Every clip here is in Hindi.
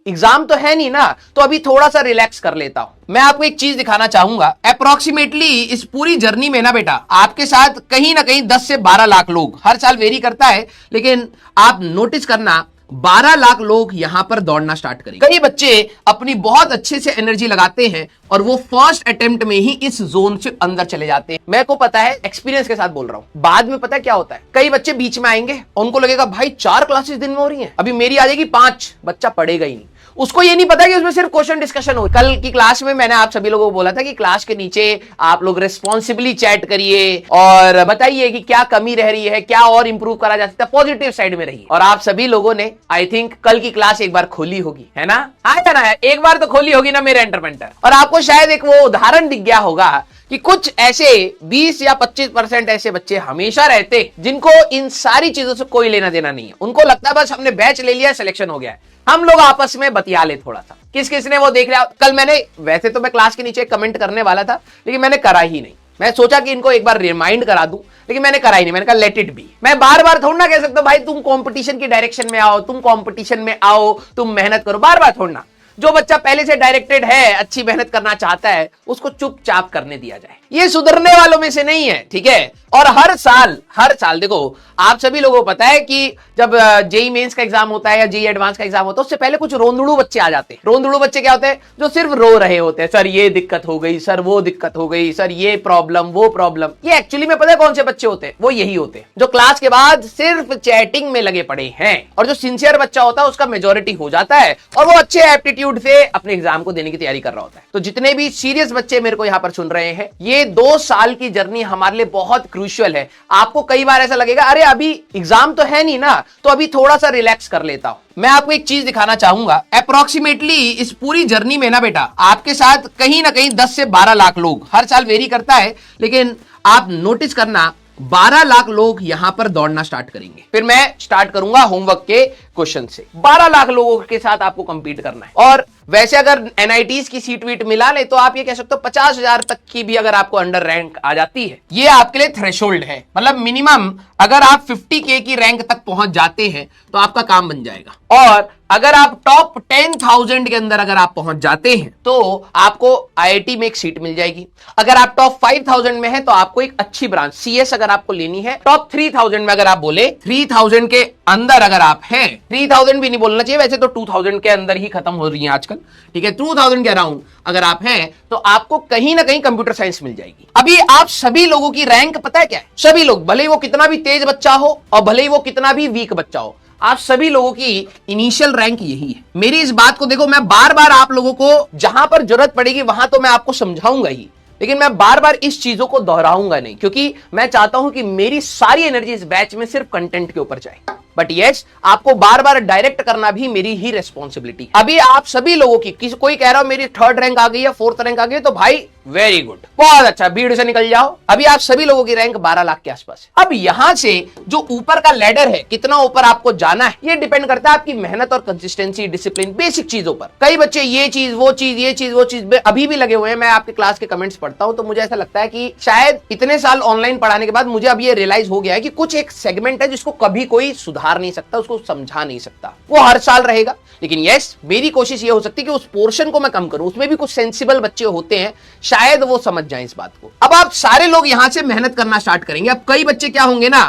एग्जाम तो है नहीं ना, तो अभी थोड़ा सा रिलैक्स कर लेता हूं। मैं आपको एक चीज दिखाना चाहूंगा। अप्रोक्सीमेटली इस पूरी जर्नी में ना बेटा, आपके साथ कहीं ना कहीं 10 से 12 लाख लोग, हर साल वेरी करता है, लेकिन आप नोटिस करना 12 लाख लोग यहां पर दौड़ना स्टार्ट करेंगे। कई बच्चे अपनी बहुत अच्छे से एनर्जी लगाते हैं और वो फर्स्ट अटेम्प्ट में ही इस जोन से अंदर चले जाते हैं। मेरे को पता है, एक्सपीरियंस के साथ बोल रहा हूं। बाद में पता है क्या होता है, कई बच्चे बीच में आएंगे, उनको लगेगा भाई 4 क्लासेस दिन में हो रही हैं, अभी मेरी आ जाएगी 5, बच्चा पढ़ेगा ही नहीं। उसको ये नहीं पता कि उसमें सिर्फ क्वेश्चन डिस्कशन हो। कल की क्लास में मैंने आप सभी लोगों को बोला था कि क्लास के नीचे आप लोग रिस्पॉन्सिबली चैट करिए और बताइए कि क्या कमी रह रही है, क्या और इंप्रूव करा जा सकता है, पॉजिटिव साइड में रहिए। और आप सभी लोगों ने आई थिंक कल की क्लास एक बार खोली होगी, है ना? आया ना, एक बार तो खोली होगी ना मेरे एंटरप्रेन्योर, और आपको शायद एक वो उदाहरण दिख गया होगा कि कुछ ऐसे 20 या 25% ऐसे बच्चे हमेशा रहते जिनको इन सारी चीजों से कोई लेना देना नहीं है। उनको लगता है बस हमने बैच ले लिया, सिलेक्शन हो गया है। हम लोग आपस में बतिया ले थोड़ा सा, किस किस ने वो देख लिया। कल मैंने, वैसे तो मैं क्लास के नीचे कमेंट करने वाला था, लेकिन मैंने करा ही नहीं। मैं सोचा कि इनको एक बार रिमाइंड करा दूं, लेकिन मैंने करा ही नहीं। मैंने कहा लेट इट बी। मैं बार बार थोड़ा ना कह सकता भाई तुम कंपटीशन की डायरेक्शन में आओ, तुम कंपटीशन में आओ, तुम मेहनत करो, बार बार थोड़ा ना। जो बच्चा पहले से डायरेक्टेड है, अच्छी मेहनत करना चाहता है, उसको चुपचाप करने दिया जाए। ये सुधरने वालों में से नहीं है, ठीक है? और हर साल देखो, आप सभी लोगों को पता है कि जब जेई मेंस का एग्जाम होता है या जेई एडवांस का एग्जाम होता है, उससे पहले कुछ रोंदड़ू बच्चे आ जाते हैं। रोंदड़ू बच्चे क्या होते हैं? जो सिर्फ रो रहे होते हैं, सर ये दिक्कत हो गई, सर वो दिक्कत हो गई, सर ये प्रॉब्लम वो प्रॉब्लम। ये एक्चुअली में पता है कौन से बच्चे होते हैं? वो यही होते हैं जो क्लास के बाद सिर्फ चैटिंग में लगे पड़े हैं। और जो सिंसियर बच्चा होता है उसका मेजोरिटी हो जाता है और वो अच्छे एप्टीट्यूड से अपने एग्जाम को देने की तैयारी कर रहा होता है। तो जितने भी सीरियस बच्चे मेरे को यहां पर सुन रहे हैं, ये 2 साल की जर्नी हमारे लिए बहुत क्रूशियल है। आपको कई बार ऐसा लगेगा अरे अभी एग्जाम तो है नहीं ना, तो अभी थोड़ा सा रिलैक्स कर लेता हूं। मैं आपको एक चीज दिखाना चाहूंगा। अप्रोक्सीमेटली इस पूरी जर्नी में ना बेटा, आपके साथ कहीं ना कहीं 10 से 12 लाख लोग, हर साल वेरी करता है, लेकिन आप नोटिस करना 12 लाख लोग यहां पर दौड़ना स्टार्ट करेंगे। फिर मैं स्टार्ट करूंगा होमवर्क के क्वेश्चन से। 12 लाख लोगों के साथ आपको कंपीट करना है। और वैसे अगर एनआईटीज की सीट वीट मिला ले तो आप ये कह सकते हो 50,000 तक की भी अगर आपको अंडर रैंक आ जाती है, ये आपके लिए थ्रेशोल्ड है। मतलब मिनिमम अगर आप 50K की रैंक तक पहुंच जाते हैं तो आपका काम बन जाएगा। और अगर आप टॉप 10,000 के अंदर अगर आप पहुंच जाते हैं तो आपको आईआईटी में एक सीट मिल जाएगी। अगर आप टॉप 5,000 में है तो आपको एक अच्छी ब्रांच सीएस अगर आपको लेनी है। टॉप 3,000 में अगर आप बोले, 3,000 के अंदर अगर आप हैं, 3,000 भी नहीं बोलना चाहिए, वैसे तो 2,000 के अंदर ही खत्म हो रही है आजकल, ठीक है? 2,000 के अराउंड अगर आप हैं तो आपको कहीं ना कहीं कंप्यूटर साइंस मिल जाएगी। अभी आप सभी लोगों की रैंक पता है क्या है? सभी लोग, भले ही वो कितना भी तेज बच्चा हो और भले ही वो कितना भी वीक बच्चा हो, आप सभी लोगों की इनिशियल रैंक यही है। मेरी इस बात को देखो, मैं बार बार आप लोगों को जहां पर जरूरत पड़ेगी वहां तो मैं आपको समझाऊंगा ही, लेकिन मैं बार बार इस चीजों को दोहराऊंगा नहीं, क्योंकि मैं चाहता हूं कि मेरी सारी एनर्जी इस बैच में सिर्फ कंटेंट के ऊपर जाए। बट यस, आपको बार बार डायरेक्ट करना भी मेरी ही रेस्पॉन्सिबिलिटी। अभी आप सभी लोगों की, कोई कह रहा हो मेरी 3rd रैंक आ गई है, 4th रैंक आ गई है, तो भाई वेरी गुड, बहुत अच्छा, भीड़ से निकल जाओ। अभी आप सभी लोगों की रैंक 12 लाख के आसपास है। अब यहां से जो ऊपर का लैडर है, कितना ऊपर आपको जाना है, ये डिपेंड करता है आपकी मेहनत और कंसिस्टेंसी, डिसिप्लिन, बेसिक चीजों पर। कई बच्चे ये चीज वो चीज, ये चीज वो चीज अभी भी लगे हुए हैं। मैं आपके क्लास के कमेंट्स पढ़ता हूं तो मुझे ऐसा लगता है कि शायद इतने साल ऑनलाइन पढ़ाने के बाद मुझे अब ये रियलाइज हो गया है कि कुछ एक सेगमेंट है जिसको कभी कोई सुधार नहीं सकता, उसको समझा नहीं सकता, वो हर साल रहेगा। लेकिन यस, मेरी कोशिश ये हो सकती है कि उस पोर्शन को मैं कम करूं। उसमें भी कुछ सेंसिबल बच्चे होते हैं, शायद वो समझ जाएं इस बात को। अब आप सारे लोग यहां से मेहनत करना स्टार्ट करेंगे। अब कई बच्चे क्या होंगे ना,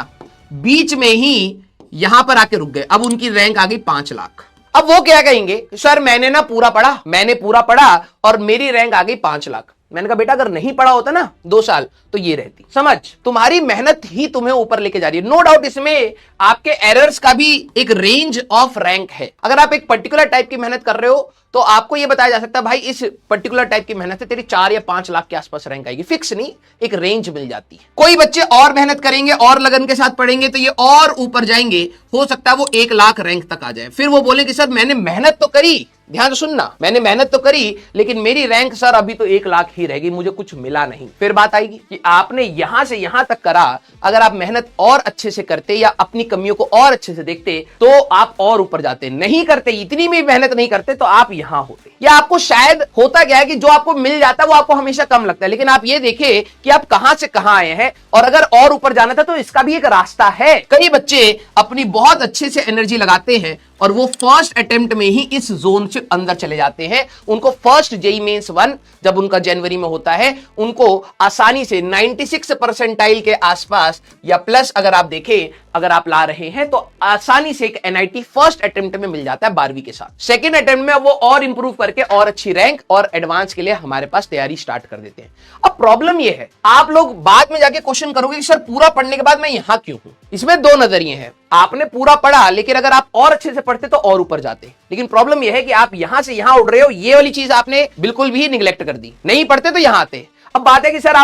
बीच में ही यहां पर आके रुक गए, अब उनकी रैंक आ गई 5 लाख। अब वो क्या कहेंगे, सर मैंने ना पूरा पढ़ा, मैंने पूरा पढ़ा और मेरी रैंक आ गई 5 लाख। मैंने कहा बेटा, अगर नहीं पढ़ा होता ना 2 साल तो ये रहती। समझ, तुम्हारी मेहनत ही तुम्हें ऊपर लेके जा रही है। नो डाउट इसमें आपके एरर्स का भी एक रेंज ऑफ रैंक है। अगर आप एक पर्टिकुलर टाइप की मेहनत कर रहे हो तो आपको यह बताया जा सकता है भाई इस पर्टिकुलर टाइप की मेहनत से तेरी 4 या 5 लाख के आसपास रैंक आएगी। फिक्स नहीं, एक रेंज मिल जाती है। कोई बच्चे और मेहनत करेंगे और लगन के साथ पढ़ेंगे तो ये और ऊपर जाएंगे, हो सकता है वो 1 लाख रैंक तक आ जाए। फिर वो बोले कि सर मैंने मेहनत तो करी, ध्यान से सुनना, मैंने मेहनत तो करी लेकिन मेरी रैंक सर अभी तो 1 लाख ही रहेगी, मुझे कुछ मिला नहीं। फिर बात आएगी कि आपने यहां से यहां तक करा, अगर आप मेहनत और अच्छे से करते या अपनी कमियों को और अच्छे से देखते तो आप और ऊपर जाते। नहीं करते, इतनी भी मेहनत नहीं करते तो आप यहां होते। या आपको शायद होता क्या है कि जो आपको मिल जाता है वो आपको हमेशा कम लगता है, लेकिन आप ये देखें कि आप कहां से कहां आए हैं और अगर और ऊपर जाना था तो इसका भी एक रास्ता है। कई बच्चे अपनी बहुत अच्छे से एनर्जी लगाते हैं, और वो फर्स्ट अटेम्प्ट में ही इस जोन से अंदर चले जाते हैं। उनको फर्स्ट जेईई मेंस 1 जब उनका जनवरी में होता है, उनको आसानी से 96 परसेंटाइल के आसपास या प्लस अगर आप देखें, अगर आप ला रहे हैं तो आसानी से एक एनआईटी फर्स्ट अटेम्प्ट में मिल जाता है 12वीं के साथ। सेकंड अटेम्प्ट में वो और इंप्रूव करके और अच्छी रैंक और एडवांस के लिए हमारे पास तैयारी स्टार्ट कर देते हैं। अब प्रॉब्लम ये है, आप लोग बाद में जाके क्वेश्चन करोगे कि सर पूरा पढ़ने के बाद मैं यहां क्यों हूं। इसमें दो नजरिए हैं। आपने पूरा पढ़ा, लेकिन अगर आप और अच्छे से पढ़ते तो और ऊपर जाते। लेकिन प्रॉब्लम यह है कि आप यहां से यहां उड़ रहे हो, ये वाली चीज आपने बिल्कुल भी निगलेक्ट कर दी। नहीं पढ़ते तो यहां आते। अब बात है कि सर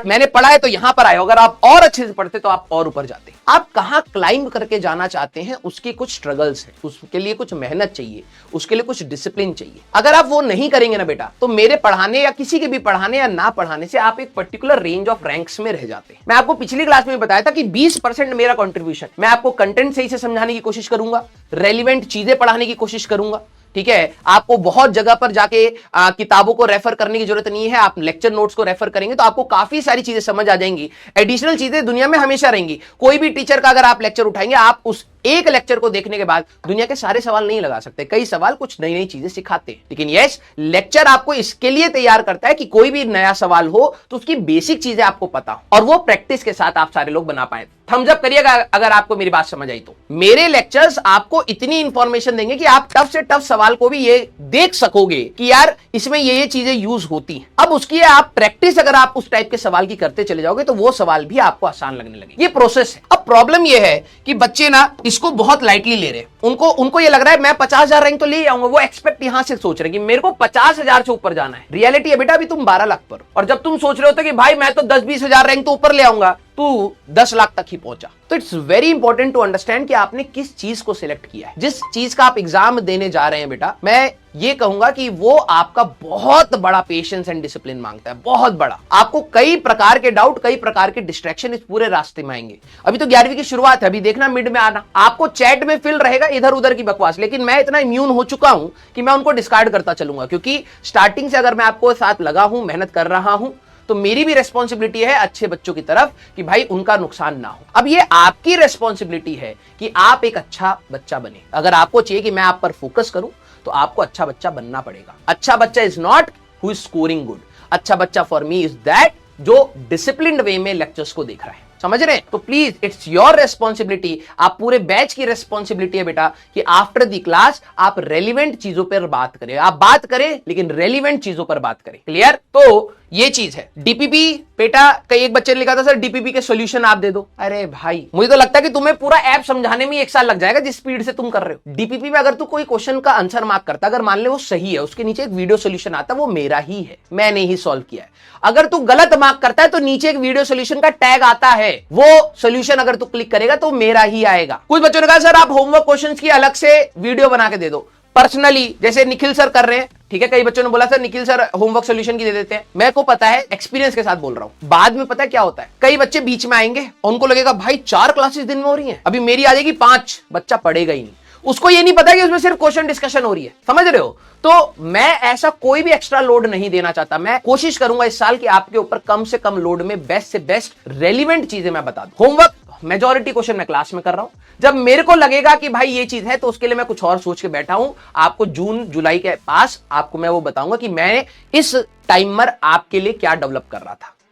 मैंने पढ़ा है तो यहां पर आए हो, अगर आप और अच्छे से पढ़ते तो आप और ऊपर जाते। आप कहां क्लाइंब करके जाना चाहते हैं, उसकी कुछ स्ट्रगल्स है, उसके लिए कुछ मेहनत चाहिए, उसके लिए कुछ डिसिप्लिन चाहिए। अगर आप वो नहीं करेंगे ना बेटा, तो मेरे पढ़ाने या किसी के भी पढ़ाने या ना पढ़ाने से आप एक पर्टिकुलर रेंज ऑफ रैंक्स में रह जाते हैं। मैं आपको पिछली क्लास में बताया था कि 20% मेरा कंट्रीब्यूशन, मैं आपको कंटेंट सही से समझाने की कोशिश करूंगा, रेलिवेंट चीजें पढ़ाने की कोशिश करूंगा। ठीक है, आपको बहुत जगह पर जाके किताबों को रेफर करने की जरूरत नहीं है। आप लेक्चर नोट्स को रेफर करेंगे तो आपको काफी सारी चीजें समझ आ जाएंगी। एडिशनल चीजें दुनिया में हमेशा रहेंगी। कोई भी टीचर का अगर आप लेक्चर उठाएंगे, आप उस एक लेक्चर को देखने के बाद दुनिया के सारे सवाल नहीं लगा सकते। कई सवाल कुछ नई नई चीजें सिखाते हैं, लेकिन यस, लेक्चर आपको इसके लिए तैयार करता है कि कोई भी नया सवाल हो तो उसकी बेसिक चीजें आपको पता हो, और वो प्रैक्टिस के साथ आप सारे लोग बना पाए। थम्स अप करिएगा अगर आपको मेरी बात समझ आई तो। मेरे लेक्चर्स आपको इतनी इंफॉर्मेशन देंगे कि आप टफ से टफ सवाल को भी ये देख सकोगे कि यार इसमें ये चीजें यूज होती हैं। अब उसकी आप प्रैक्टिस अगर आप उस टाइप के सवाल की करते चले जाओगे तो वो सवाल भी आपको आसान लगने लगे। ये प्रोसेस है। अब प्रॉब्लम ये है कि बच्चे ना इसको बहुत लाइटली ले रहे हैं। उनको ये लग रहा है मैं 50,000 रैंक तो ले आऊंगा। वो एक्सपेक्ट यहां से सोच रहे हैं कि मेरे को 50,000 से ऊपर जाना है। रियलिटी है बेटा अभी तुम 12 लाख पर, और जब तुम सोच रहे होते कि भाई मैं तो 10-20 हजार रैंक तो ऊपर ले आऊंगा, तू 10 लाख तक ही पहुंचा। तो it's very important to understand कि आपने किस चीज को सिलेक्ट किया है। जिस चीज का आप एग्जाम देने जा रहे हैं बेटा, मैं ये कहूंगा कि वो आपका बहुत बड़ा पेशेंस एंड डिसिप्लिन मांगता है, बहुत बड़ा। आपको कई प्रकार के डाउट, कई प्रकार के डिस्ट्रैक्शन इस पूरे रास्ते में आएंगे। अभी तो 11वीं की शुरुआत है, अभी देखना मिड में आना। आपको चैट में फिल रहेगा इधर उधर की बकवास, लेकिन मैं इतना इम्यून हो चुका हूं कि मैं उनको डिस्कार्ड करता चलूंगा, क्योंकि स्टार्टिंग से अगर मैं आपको साथ लगा हूं, मेहनत कर रहा हूं, तो मेरी भी रेस्पॉन्सिबिलिटी है अच्छे बच्चों की तरफ कि भाई उनका नुकसान ना हो। अब ये आपकी रेस्पॉन्सिबिलिटी है कि आप एक अच्छा बच्चा बने। अगर आपको चाहिए कि मैं आप पर फोकस करूं, तो आपको अच्छा बच्चा बनना पड़ेगा। अच्छा बच्चा is not who is scoring good. अच्छा बच्चा फॉर मी इज दैट जो डिसिप्लिन्ड वे में लेक्चर्स को देख रहा है। समझ रहे हैं? तो प्लीज इट्स योर रेस्पॉन्सिबिलिटी, आप पूरे बैच की रेस्पॉन्सिबिलिटी है बेटा कि आफ्टर द क्लास आप रेलिवेंट चीजों पर बात करें। आप बात करें लेकिन रेलिवेंट चीजों पर बात करें। क्लियर? तो ये चीज है। डीपीपी बेटा, कई एक बच्चे ने लिखा था सर डीपीपी के सॉल्यूशन आप दे दो। अरे भाई, मुझे तो लगता है कि तुम्हें पूरा ऐप समझाने में 1 साल लग जाएगा जिस स्पीड से तुम कर रहे हो। डीपीपी में अगर तू कोई क्वेश्चन का आंसर मार्क करता, अगर मान ले वो सही है, उसके नीचे एक वीडियो सॉल्यूशन आता, वो मेरा ही है, मैंने ही सॉल्व किया है। अगर तू गलत मार्क करता है तो नीचे एक वीडियो सॉल्यूशन का टैग आता है, वो सॉल्यूशन अगर तू क्लिक करेगा तो मेरा ही आएगा। कुछ बच्चों ने कहा सर आप होमवर्क क्वेश्चंस की अलग से वीडियो बना के दे दो, पर्सनली, जैसे निखिल सर कर रहे हैं। ठीक है, कई बच्चों ने बोला sir Nikhil sir homework solution की दे देते हैं। मेरे को पता है, एक्सपीरियंस के साथ बोल रहा हूं। बाद में पता है क्या होता है, कई बच्चे बीच में आएंगे, उनको लगेगा भाई 4 क्लासेस दिन में हो रही हैं, अभी मेरी आ जाएगी 5, बच्चा पढ़ेगा ही नहीं। उसको ये नहीं पता कि उसमें सिर्फ क्वेश्चन डिस्कशन हो रही है। समझ रहे हो? तो मैं ऐसा कोई भी एक्स्ट्रा लोड नहीं देना चाहता। मैं कोशिश करूंगा इस साल कि आपके ऊपर कम से कम लोड में बेस्ट से बेस्ट रेलिवेंट चीजें मैं बता दूं। होमवर्क मेजॉरिटी क्वेश्चन मैं क्लास में कर रहा हूं। जब मेरे को लगेगा कि भाई ये चीज है तो उसके लिए मैं कुछ और सोच के बैठा हूं। आपको जून जुलाई के पास आपको मैं वो बताऊंगा कि मैं इस टाइमर आपके लिए क्या डेवलप कर रहा था।